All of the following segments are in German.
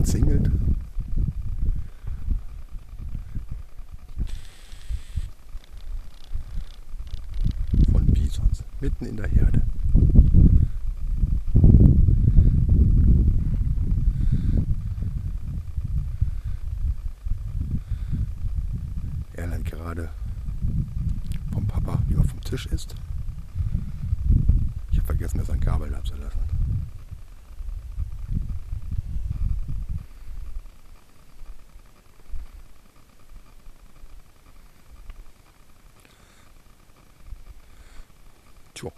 umzingelt. Von Bisons, mitten in der Herde. Er lernt gerade vom Papa, wie man vom Tisch isst. Ich habe vergessen, mir sein Gabel da zu lassen. Tja.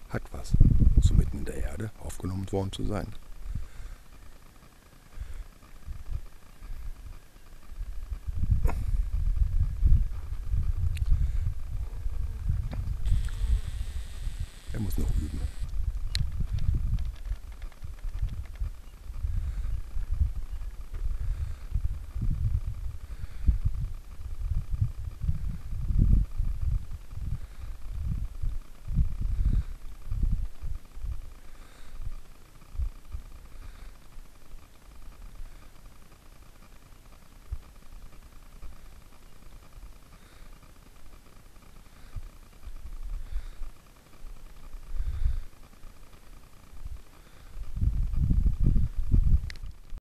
Hat was, so mitten in der Erde aufgenommen worden zu sein. Er muss noch üben.